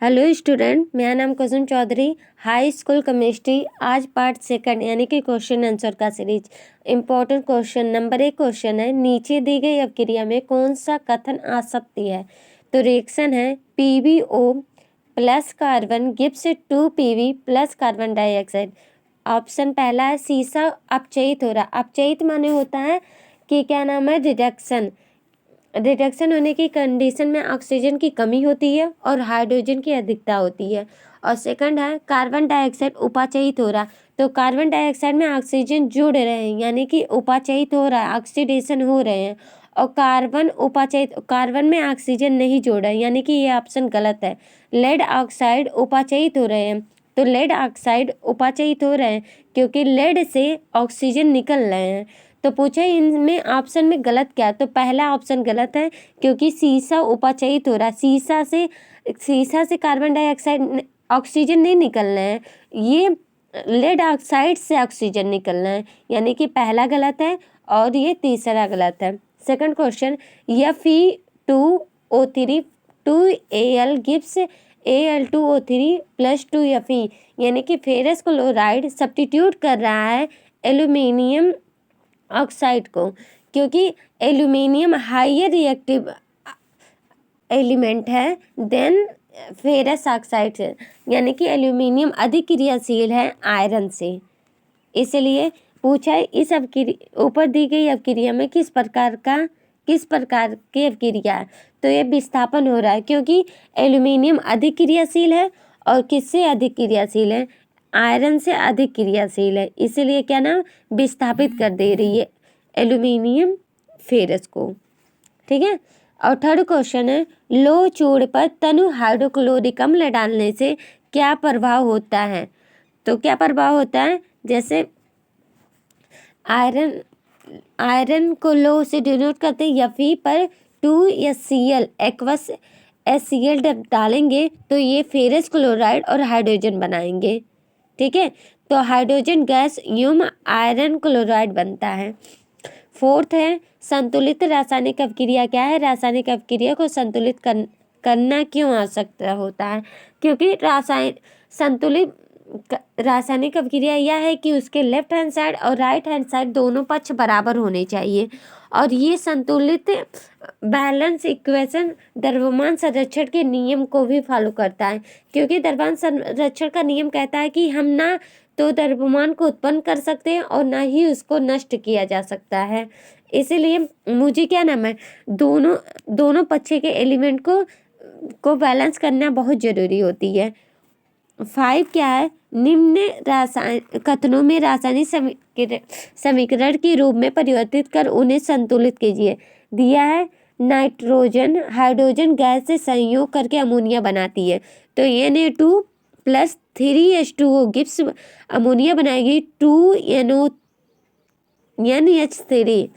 Hello student, मेरा नाम कुसुम Chaudhary. High school chemistry आज पार्ट सेकंड यानी कि क्वेश्चन आंसर का series. Important question number 1 question है, नीचे दी गई अभिक्रिया में कौन सा कथन आ सकती है। तो रिएक्शन है PbO plus carbon gives 2Pb plus carbon dioxide. Option पहला है सीसा अपचयित हो रहा। अपचयित माने होता है कि क्या नाम है, रिडक्शन होने की कंडीशन में ऑक्सीजन की कमी होती है और हाइड्रोजन की अधिकता होती है। और सेकंड है कार्बन डाइऑक्साइड उपाचयित हो रहा। तो कार्बन डाइऑक्साइड में ऑक्सीजन जुड़ रहे हैं यानी कि उपाचयित हो रहा है, ऑक्सीडेशन हो रहे हैं। और कार्बन में ऑक्सीजन नहीं जोड़ रहा है यानी कि ये ऑप्शन गलत है। लेड ऑक्साइड उपाचयित हो रहे हैं। तो लेड ऑक्साइड उपाचयित हो रहे हैं क्योंकि लेड से ऑक्सीजन निकल रहे हैं। तो पूछे इनमें ऑप्शन में गलत क्या है, तो पहला ऑप्शन गलत है क्योंकि सीसा उपाचयित हो रहा है। सीसा से कार्बन डाइऑक्साइड ऑक्सीजन नहीं निकल रहे हैं, ये लेड ऑक्साइड से ऑक्सीजन निकल रहे हैं यानी कि पहला गलत है और ये तीसरा गलत है। Second question, Fe2O3 2Al gives Al2O3 plus 2Fe यानी कि फेरस क्लोराइड सब्स्टिट्यूट कर रहा है एल्यूमिनियम ऑक्साइड को, क्योंकि एल्यूमिनियम हायर रिएक्टिव एलिमेंट है देन फेरस ऑक्साइड से, यानी कि एल्यूमिनियम अधिक क्रियाशील है आयरन से। इसलिए पूछा है इस ऊपर दी गई अभिक्रिया में किस प्रकार की अभिक्रिया है। तो ये विस्थापन हो रहा है क्योंकि एल्यूमिनियम अधिक क्रियाशील है और किससे अधिक क्रियाशील है, आयरन से अधिक क्रियाशील है। इसीलिए क्या नाम विस्थापित कर दे रही है एल्यूमिनियम फेरस को। ठीक है। और थर्ड क्वेश्चन है, लो चूड़ पर तनु हाइड्रोक्लोरिक अम्ल डालने से क्या प्रभाव होता है। तो क्या प्रभाव होता है, जैसे आयरन को लो से डिनोट करते हैं, Fe पर 2HCl एक्वस HCl डालेंगे तो ये फेरस क्लोराइड और हाइड्रोजन बनाएंगे। ठीक है, तो हाइड्रोजन गैस यूम आयरन क्लोराइड बनता है। फोर्थ है संतुलित रासायनिक अभिक्रिया क्या है। रासायनिक अभिक्रिया को संतुलित करना क्यों आवश्यक होता है, क्योंकि संतुलित रासायनिक अभिक्रिया यह है कि उसके लेफ्ट हैंड साइड और राइट हैंड साइड दोनों पक्ष बराबर होने चाहिए। और ये संतुलित बैलेंस इक्वेशन द्रव्यमान संरक्षण के नियम को भी फॉलो करता है, क्योंकि द्रव्यमान संरक्षण का नियम कहता है कि हम ना तो द्रव्यमान को उत्पन्न कर सकते हैं और ना ही उसको नष्ट किया जा सकता है। इसीलिए मुझे क्या नाम है, दोनों पक्ष के एलिमेंट को बैलेंस करना बहुत जरूरी होती है। 5 क्या है, निम्न कथनों में रासायनिक समीकरण के रूप में परिवर्तित कर उन्हें संतुलित कीजिए। दिया है नाइट्रोजन हाइड्रोजन गैस से संयोग करके अमोनिया बनाती है, तो Na2 plus 3H2O gives ammonia बनाएगी 2NH3।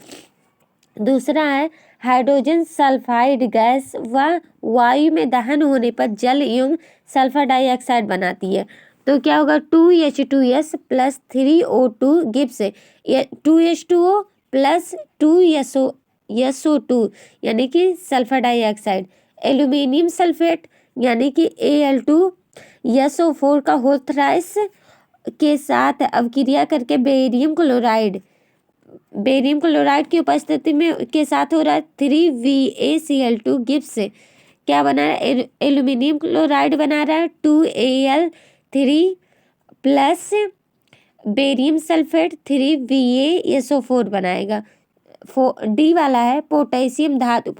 दूसरा है हाइड्रोजन सल्फाइड गैस व वायु में दहन होने पर जल एवं सल्फर डाइऑक्साइड बनाती है, तो क्या होगा 2H2S plus 3O2 gives 2H2O plus 2SO2 यानी कि सल्फर डाइऑक्साइड। एल्यूमिनियम सल्फेट यानी कि Al2SO4 का होल थ्राइस के साथ अभिक्रिया करके बेरियम क्लोराइड की उपस्थिति में के साथ हो रहा है 3VaCl2 गिव्स क्या बना रहा है, एल्यूमिनियम क्लोराइड बना रहा है 2Al3 plus barium sulphate 3VaSO4 बनाएगा। डी वाला है पोटेशियम धातु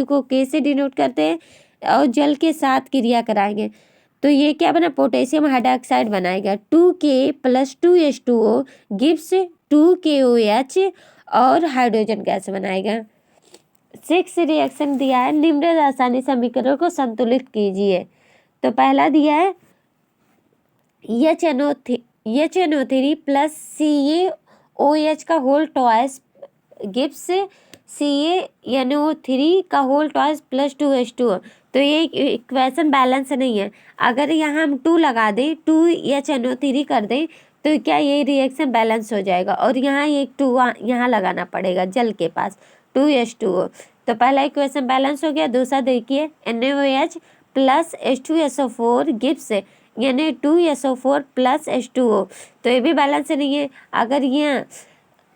को K से डिनोट करते हैं और जल के साथ क्रिया कराएंगे, तो ये क्या बना, पोटेशियम हाइड्रोक्साइड बनाएगा 2K plus 2H2O gives 2KOH और हाइड्रोजन गैस बनाएगा। 6 रिएक्शन दिया है, निम्न रासायनिक समीकरण को संतुलित कीजिए। तो पहला दिया है HNO3 प्लस CaOH का होल ट्वाइस गिव्स CaNO3 का होल ट्वाइस प्लस 2H2O। तो ये इक्वेशन बैलेंस नहीं है, अगर यहाँ हम 2 लगा दें 2HNO3 कर दें तो क्या ये रिएक्शन बैलेंस हो जाएगा, और यहाँ एक 2 यहाँ लगाना पड़ेगा जल के पास 2H2O। तो पहला इक्वेशन बैलेंस हो गया। दूसरा देखिए NaOH प्लस H2SO4 गिब्स यानी 2SO4 प्लस H2O। तो ये भी बैलेंस नहीं है। अगर ये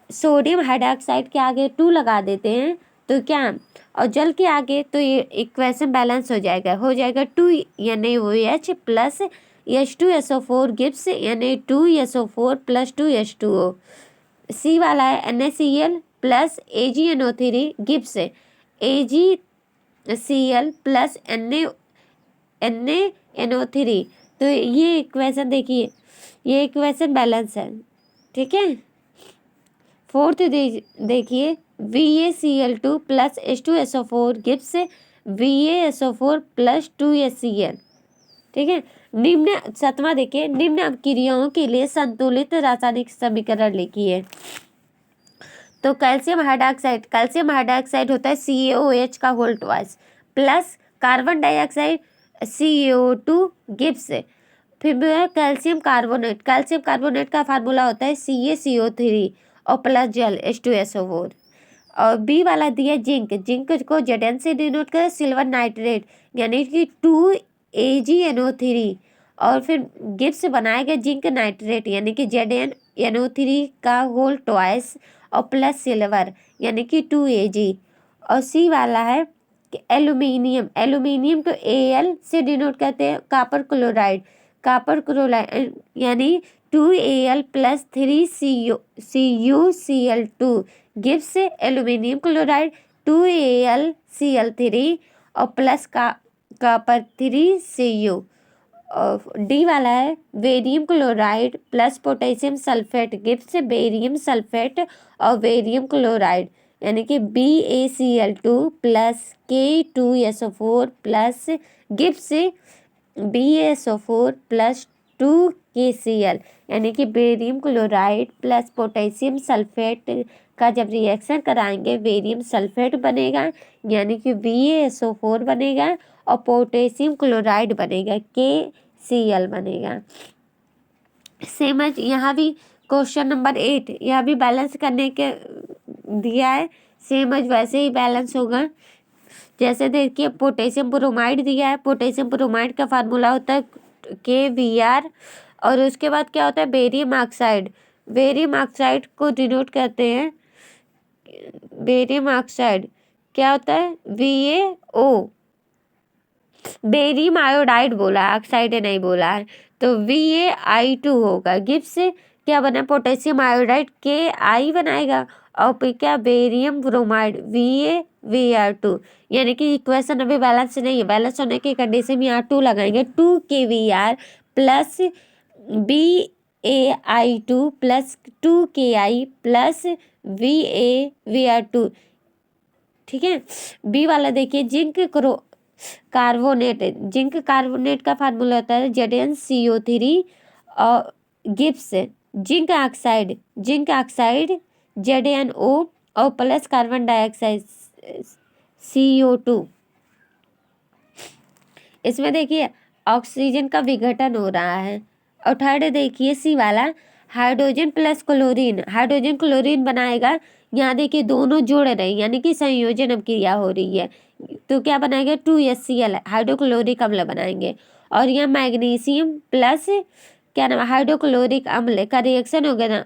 सोडियम हाइड्रोक्साइड के आगे 2 लगा देते हैं तो क्या, और जल के आगे, तो ये इक्वेशन बैलेंस हो जाएगा 2 NaOH प्लस H2SO4 गिब्स यानी 2SO4 प्लस 2H2O। सी वाला है NaCl plus AgNO3 Gibbs AgCl plus NaNO3। तो ये इक्वेशन देखिए, ये इक्वेशन बैलेंस है, ठीक है। फोर्थ देखिए VaCl2 plus H2SO4 Gibbs VaSO4 plus 2HCl, ठीक है। निम्न सातवां देखिए, निम्न अपक्रियाओं के लिए संतुलित रासायनिक समीकरण लिखिए। तो कैल्शियम हाइड्रोक्साइड होता है CaOH का whole twice plus carbon dioxide CaO2 gives. फिर कैल्शियम कार्बोनेट का फार्मूला होता है CaCO3 और प्लस जल H2SO4। और बी वाला दिया जिंक को Zn से डिनोट कर सिल्वर नाइट्रेट यानी कि 2AgNO3। और फिर गिब्स बनाया गया जिंक नाइट्रेट यानी कि ZnNO3 का होल ट्वाइस और प्लस सिल्वर यानी कि 2Ag। और सी वाला है एल्यूमिनियम को Al से डिनोट करते हैं कॉपर क्लोराइड यानी 2Al plus 3CuCl2 Gibbs aluminium chloride 2AlCl3 और प्लस कॉपर 3Cu। डी वाला है barium chloride plus potassium sulphate Gibbs barium sulphate और बेरियम क्लोराइड यानी कि BaCl2 plus K2SO4 plus Gibbs BaSO4 plus 2KCl यानी कि barium chloride plus potassium sulphate का जब रिएक्शन कराएंगे बेरियम सल्फेट बनेगा यानी कि BaSO4 बनेगा और पोटेशियम क्लोराइड बनेगा KCl बनेगा। सेम है यहाँ भी क्वेश्चन नंबर 8, यह भी बैलेंस करने के दिया है, सेम है वैसे ही बैलेंस होगा। जैसे देखिए पोटेशियम ब्रोमाइड दिया है, पोटेशियम ब्रोमाइड का फार्मूला होता है KBr और उसके बाद क्या होता है बेरियम ऑक्साइड को डिनोट करते हैं, बेरियम ऑक्साइड क्या होता है VaO, बेरियम आयोडाइड बोला है, ऑक्साइड नहीं बोला है, तो VaI2 होगा। गिब्स से क्या बना पोटेशियम आयोडाइड Ki बनाएगा और फिर क्या बेरियम ब्रोमाइड VaVr2 यानी कि इक्वेशन अभी बैलेंस नहीं है, बैलेंस होने की कंडीशन में यहाँ 2 लगाएंगे 2KVr plus BaI2 plus 2Ki plus VaVr2, ठीक है। बी वाला देखिए जिंक कार्बोनेट का फार्मूला होता है ZnCO3 और गिब्स जिंक ऑक्साइड ZnO और प्लस कार्बन डाइऑक्साइड CO2। इसमें देखिए ऑक्सीजन का विघटन हो रहा है। और थर्ड देखिए सी वाला हाइड्रोजन प्लस क्लोरीन बनाएगा। यहाँ देखिए दोनों जोड़ रहे हैं यानी कि संयोजन अभिक्रिया हो रही है, तो क्या बनाएगा 2HCl हाइड्रोक्लोरिक अम्ल बनाएंगे। और यहाँ मैग्नीशियम प्लस क्या नाम हाइड्रोक्लोरिक अम्ल का रिएक्शन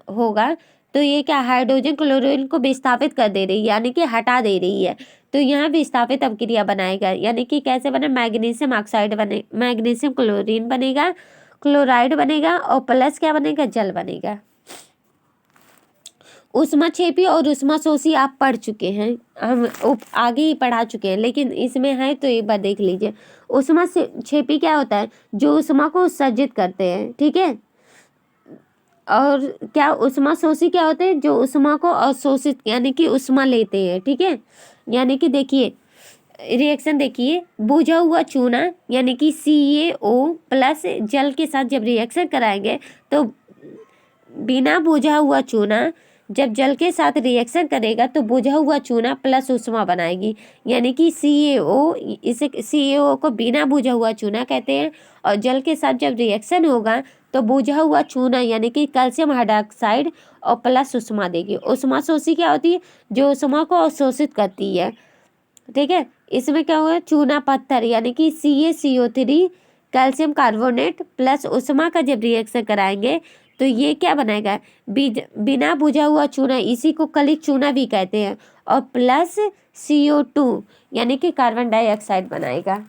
होगा तो ये क्या हाइड्रोजन क्लोरीन को विस्थापित कर दे रही है यानी कि हटा दे रही है, तो यहाँ विस्थापित अभिक्रिया बनाएगा यानी कि कैसे बने मैग्नीशियम ऑक्साइड बने, मैग्नीशियम क्लोरीन बनेगा, क्लोराइड बनेगा और प्लस क्या बनेगा जल बनेगा। ऊष्माक्षेपी और ऊष्माशोषी आप पढ़ चुके हैं, हम आगे ही पढ़ा चुके हैं, लेकिन इसमें है तो एक बार देख लीजिए। ऊष्माक्षेपी क्या होता है जो ऊष्मा को उत्सर्जित करते हैं, ठीक है। और क्या ऊष्माशोषी क्या होते हैं जो ऊष्मा को अवशोषित यानी कि ऊष्मा लेते हैं, ठीक है। यानी कि देखिए रिएक्शन देखिए बुझा हुआ चूना यानी कि CaO प्लस जल के साथ जब रिएक्शन कराएंगे तो बिना बुझा हुआ चूना जब जल के साथ रिएक्शन करेगा तो बुझा हुआ चूना प्लस ऊष्मा बनाएगी यानी कि CaO, इसे CaO को बिना बुझा हुआ चूना कहते हैं। और जल के साथ जब रिएक्शन होगा तो बुझा हुआ चूना यानी कि कैल्शियम हाइड्रोक्साइड और प्लस ऊष्मा देगी। ऊष्माशोषी क्या होती है जो ऊष्मा को अवशोषित करती है, ठीक है। इसमें क्या हुआ, चूना पत्थर यानी कि CaCO3 कैल्शियम कार्बोनेट प्लस उष्मा का जब रिएक्शन कराएंगे तो ये क्या बनाएगा, बिना बुझा हुआ चूना, इसी को कलिक चूना भी कहते हैं, और प्लस CO2 यानी कि कार्बन डाइऑक्साइड बनाएगा।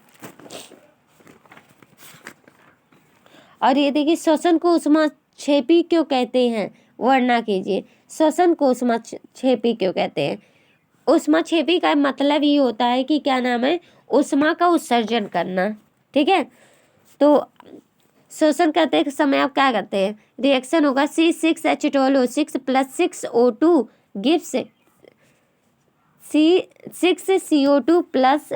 और ये देखिए श्वसन को ऊष्माक्षेपी क्यों कहते हैं, वर्णना कीजिए, श्वसन को ऊष्माक्षेपी क्यों कहते हैं। ऊष्माक्षेपी का मतलब ये होता है कि क्या नाम है, ऊष्मा का उत्सर्जन करना, ठीक है। तो श्वसन करते समय आप क्या करते हैं, रिएक्शन होगा C6H12O6 plus 6O2 gives C6CO2 plus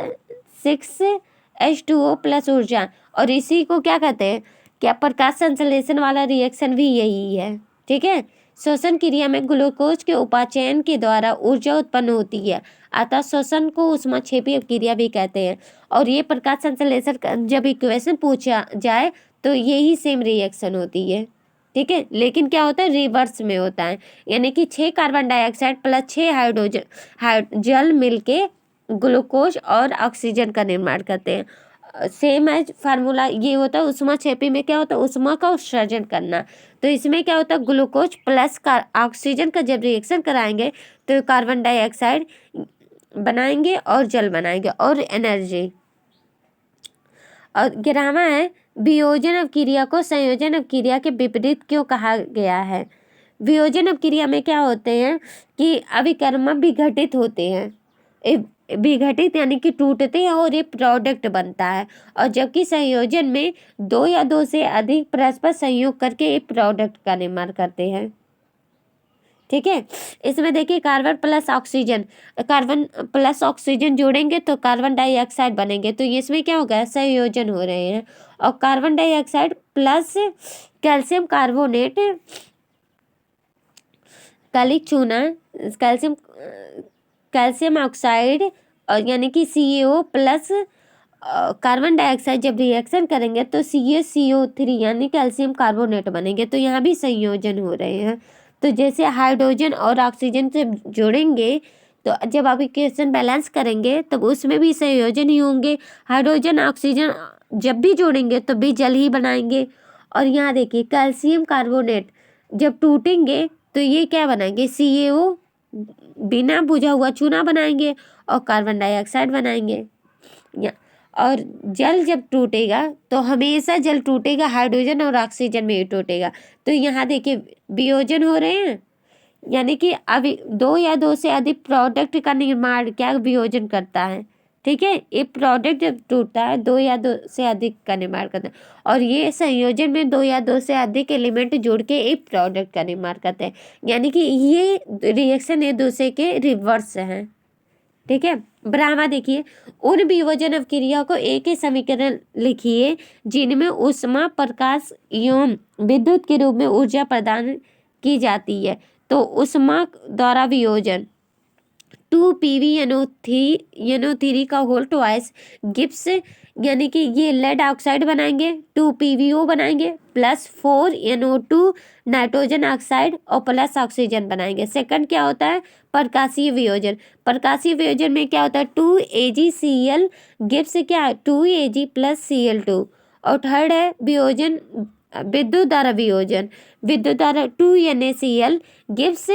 6H2O plus ऊर्जा, और इसी को क्या कहते हैं, क्या प्रकाश संश्लेषण वाला रिएक्शन भी यही है, ठीक है। श्वसन क्रिया में ग्लूकोज के उपाचयन के द्वारा ऊर्जा उत्पन्न होती है, अतः श्वसन को ऊष्माक्षेपी क्रिया भी कहते हैं। और ये प्रकाश संश्लेषण जब इक्वेशन पूछा जाए तो यही सेम रिएक्शन होती है, ठीक है। लेकिन क्या होता है, रिवर्स में होता है, यानी कि 6 कार्बन डाइऑक्साइड प्लस 6 हाइड्रोजन जल मिलके ग्लूकोज और ऑक्सीजन का निर्माण करते हैं। सेम एज फार्मूला ये होता है, ऊष्माक्षेपी में क्या होता है, ऊष्मा का उत्सर्जन करना। तो इसमें क्या होता है, ग्लूकोज प्लस ऑक्सीजन का जब रिएक्शन कराएंगे तो कार्बन डाइऑक्साइड बनाएंगे और जल बनाएंगे और एनर्जी। और 11वां है, वियोजन अपक्रिया को संयोजन अपक्रिया के विपरीत क्यों कहा गया है। वियोजन अपक्रिया में क्या होते हैं कि अभिकर्मक विघटित होते हैं, विघटित यानी कि टूटते हैं और ये प्रोडक्ट बनता है, और जबकि संयोजन में 2 या 2 से अधिक परस्पर संयोग करके एक प्रोडक्ट का निर्माण करते हैं, ठीक है। इसमें देखिए कार्बन प्लस ऑक्सीजन जोड़ेंगे तो कार्बन डाइऑक्साइड बनेंगे, तो इसमें क्या होगा, संयोजन हो रहे हैं। और carbon dioxide plus calcium carbonate, कालिक चूना, कैल्शियम ऑक्साइड और यानी कि CaO प्लस कार्बन डाइऑक्साइड जब रिएक्शन करेंगे तो CaCO3 यानी कैल्शियम कार्बोनेट बनेंगे, तो यहाँ भी संयोजन हो रहे हैं। तो जैसे हाइड्रोजन और ऑक्सीजन से जोड़ेंगे तो जब आप इक्वेशन बैलेंस करेंगे तब उसमें भी संयोजन ही होंगे, हाइड्रोजन ऑक्सीजन जब भी जोड़ेंगे तो भी जल ही बनाएंगे। और यहाँ देखिए कैल्शियम कार्बोनेट जब टूटेंगे तो ये क्या बनाएंगे, CaO बिना बुझा हुआ चूना बनाएंगे और कार्बन डाइऑक्साइड बनाएंगे। और जल जब टूटेगा तो हमेशा जल टूटेगा हाइड्रोजन और ऑक्सीजन में ही टूटेगा। तो यहाँ देखिए वियोजन हो रहे हैं, यानी कि अभी 2 या 2 से अधिक प्रोडक्ट का निर्माण क्या वियोजन करता है, ठीक है। एक प्रोडक्ट जब टूटता है 2 या 2 से अधिक का निर्माण करता है, और ये संयोजन में 2 या 2 से अधिक एलिमेंट जोड़ के एक प्रोडक्ट का निर्माण करते हैं, यानी कि ये रिएक्शन एक दूसरे के रिवर्स हैं, ठीक है। ब्राह्मा देखिए, उन वियोजन अपक्रिया को एक ही समीकरण लिखिए जिनमें ऊष्मा, प्रकाश एवं विद्युत के रूप में ऊर्जा प्रदान की जाती है। तो ऊष्मा द्वारा वियोजन 2PbNO3 का होल ट्वाइस गिब्स, यानी कि ये लेड ऑक्साइड बनाएंगे, 2PbO बनाएंगे प्लस 4NO2 नाइट्रोजन ऑक्साइड और प्लस ऑक्सीजन बनाएंगे। सेकंड क्या होता है, प्रकाशीय वियोजन। प्रकाशीय वियोजन में क्या होता है, 2AgCl गिब्स क्या, 2Ag प्लस Cl2। और थर्ड है वियोजन विद्युत द्वारा वियोजन, विद्युत द्वारा 2NaCl गिब्स,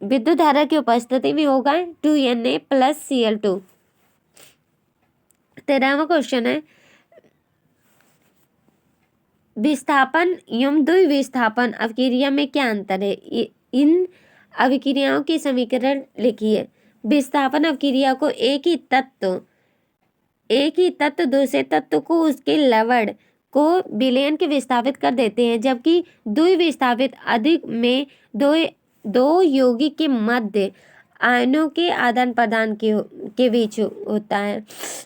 विद्युत धारा की उपस्थिति में होगा 2Na प्लस Cl2। 13वां क्वेश्चन है, विस्थापन एवं द्विविस्थापन अभिक्रिया में क्या अंतर है। इन अभिक्रियाओं के समीकरण लिखिए। विस्थापन अभिक्रिया को एक ही तत्व दूसरे तत्व को उसके लवण को विलयन के विस्थापित कर देते हैं, जबकि द्विविस्थापित अधिक में दो यौगिक के मध्य आयनों के आदान प्रदान के बीच होता है।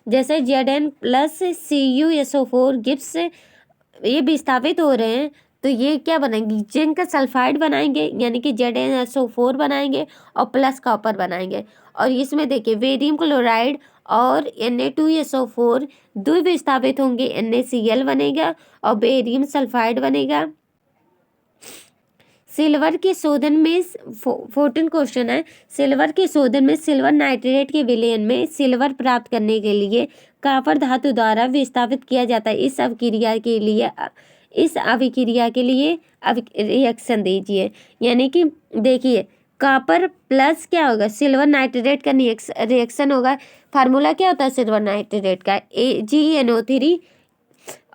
जैसे Zn प्लस CuSO4 गिब्स ये विस्थापित हो रहे हैं तो ये क्या बनाएंगे, जिंक सल्फाइड बनाएंगे, यानी कि ZnSO4 बनाएंगे और प्लस कॉपर बनाएंगे। और इसमें देखिए बेरियम क्लोराइड और Na2SO4 द्विविस्थापित होंगे, NaCl बनेगा और बेरियम सल्फाइड बनेगा। सिल्वर के शोधन में 14 क्वेश्चन है। सिल्वर के शोधन में सिल्वर नाइट्रेट के विलयन में सिल्वर प्राप्त करने के लिए कॉपर धातु द्वारा विस्थापित किया जाता है। इस अभिक्रिया के लिए रिएक्शन दीजिए। यानी कि देखिए कॉपर प्लस क्या होगा, सिल्वर नाइट्रेट का रिएक्शन होगा। फार्मूला क्या होता है सिल्वर नाइट्रेट का, AgNO3।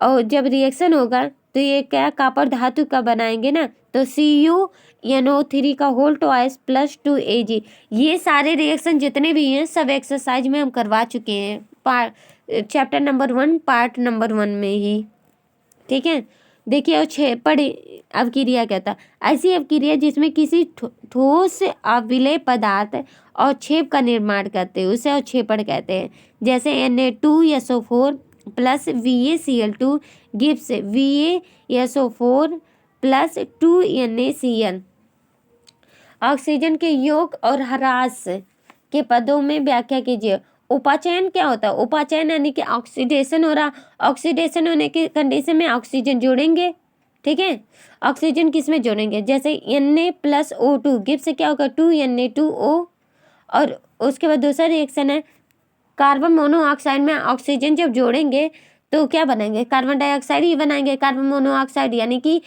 और जब रिएक्शन होगा तो ये क्या कॉपर धातु का बनाएंगे ना, तो CuNO3 का होल ट्वाइस प्लस 2Ag। ये सारे रिएक्शन जितने भी हैं सब एक्सरसाइज में हम करवा चुके हैं, चैप्टर नंबर 1 पार्ट नंबर 1 में ही। ठीक है, देखिए और पढ़े अवक्रिया क्या था। ऐसी अवक्रिया जिसमें किसी ठोस अविलेय पदार्थ और छेप का निर्माण करते हैं उसे अवक्षेपण कहते हैं। जैसे Na2SO4 plus VaCl2 gives VaSO4 plus 2NaCl। Oxygen के योग और ह्रास के पदों में व्याख्या कीजिए। उपाचयन क्या होता है, उपाचयन यानी कि ऑक्सीडेशन हो रहा, ऑक्सीडेशन होने की कंडीशन में ऑक्सीजन जोड़ेंगे। ठीक है, ऑक्सीजन किस में जोड़ेंगे, जैसे Na+O2 गिव्स क्या होगा 2Na2O। और उसके बाद दूसरा रिएक्शन है कार्बन मोनोऑक्साइड में ऑक्सीजन जब जोड़ेंगे तो क्या बनाएंगे, कार्बन डाइऑक्साइड ही बनाएंगे, कार्बन मोनोऑक्साइड। यानी कि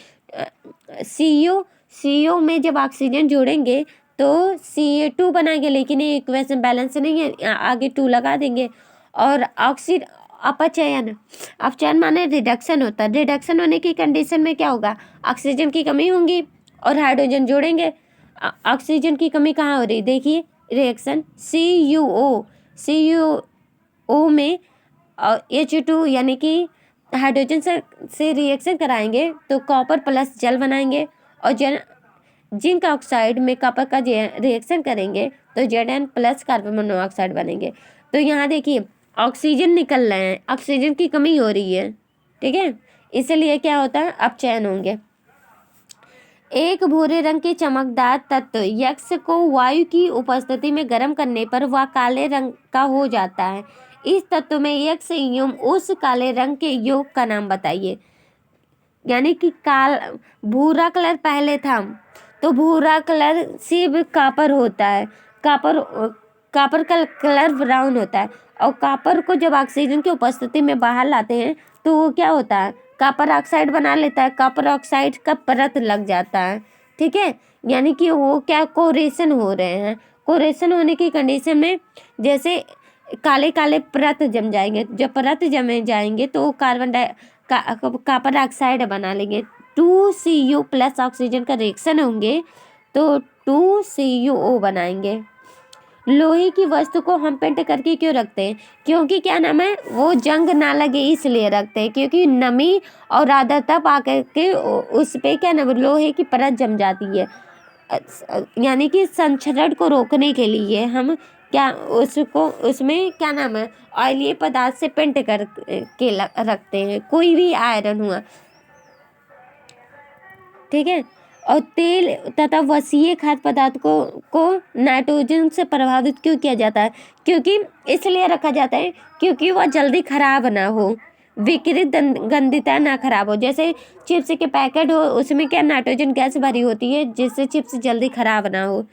CO में जब ऑक्सीजन जोड़ेंगे तो Ca2 बनाएंगे, लेकिन ये इक्वेशन बैलेंस नहीं है, आगे 2 लगा देंगे। और अपचयन माने रिडक्शन होता है। रिडक्शन होने की कंडीशन में क्या होगा, ऑक्सीजन की कमी होगी और हाइड्रोजन जोड़ेंगे। ऑक्सीजन की कमी कहाँ हो रही, देखिए रिएक्शन CuO में H2 यानी कि हाइड्रोजन से रिएक्शन कराएंगे तो कॉपर प्लस जल बनाएंगे। और जिंक ऑक्साइड में कॉपर का रिएक्शन करेंगे तो Zn प्लस कार्बन मोनोऑक्साइड बनेंगे। तो यहाँ देखिए ऑक्सीजन निकल रहे हैं, ऑक्सीजन की कमी हो रही है। ठीक है, इसलिए क्या होता है, अपचयन होंगे। एक भूरे रंग के चमकदार तत्व यक्ष को वायु की उपस्थिति में गर्म करने पर वह काले रंग का हो जाता है। इस तत्व में यक्ष एवं उस काले रंग के योग का नाम बताइए। यानी कि भूरा कलर पहले था, तो भूरा कलर सिर्फ कॉपर होता है, कॉपर का कलर ब्राउन होता है। और कॉपर को जब ऑक्सीजन की उपस्थिति में बाहर लाते हैं तो वो क्या होता है, कॉपर ऑक्साइड बना लेता है, कॉपर ऑक्साइड का परत लग जाता है। ठीक है, यानी कि वो क्या कोरेशन हो रहे हैं। कोरेशन होने की कंडीशन में जैसे काले काले परत जम जाएंगे, जब परत जमे जाएंगे तो कॉपर ऑक्साइड बना लेंगे। 2Cu प्लस ऑक्सीजन का रिएक्शन होंगे तो 2CuO बनाएंगे। लोहे की वस्तु को हम पेंट करके क्यों रखते हैं, क्योंकि क्या नाम है, वो जंग ना लगे इसलिए रखते हैं, क्योंकि नमी और आर्द्रता पाकर के उस पे क्या नाम लोहे की परत जम जाती है। यानी कि संक्षरण को रोकने के लिए हम क्या उसको उसमें क्या नाम है ऑयली पदार्थ से पेंट कर के रखते हैं, कोई भी आयरन हुआ। ठीक है, और तेल तथा वसीय खाद्य पदार्थ को नाइट्रोजन से प्रभावित क्यों किया जाता है, क्योंकि इसलिए रखा जाता है क्योंकि वह जल्दी खराब ना हो, विकृत गंधिता ना खराब हो। जैसे चिप्स के पैकेट हो उसमें क्या नाइट्रोजन गैस भरी होती है जिससे चिप्स जल्दी खराब ना हो।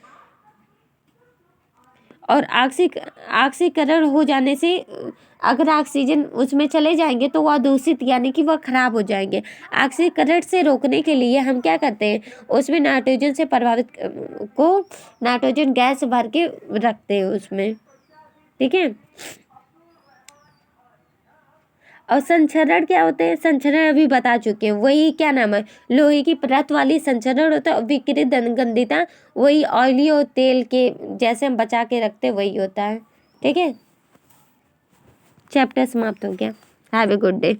और ऑक्सीकरण हो जाने से अगर ऑक्सीजन उसमें चले जाएंगे तो वह दूषित यानी कि वह खराब हो जाएंगे। ऑक्सीकरण से रोकने के लिए हम क्या करते हैं, उसमें नाइट्रोजन से प्रभावित को नाइट्रोजन गैस भर के रखते हैं उसमें। ठीक है, और संचरण क्या होते हैं, संचरण अभी बता चुके हैं, वही क्या नाम है लोहे की परत वाली संचरण होता है। विकृत गंधिता वही ऑयली और तेल के जैसे हम बचा के रखते वही होता है। ठीक है, चैप्टर समाप्त हो गया। Have a good day.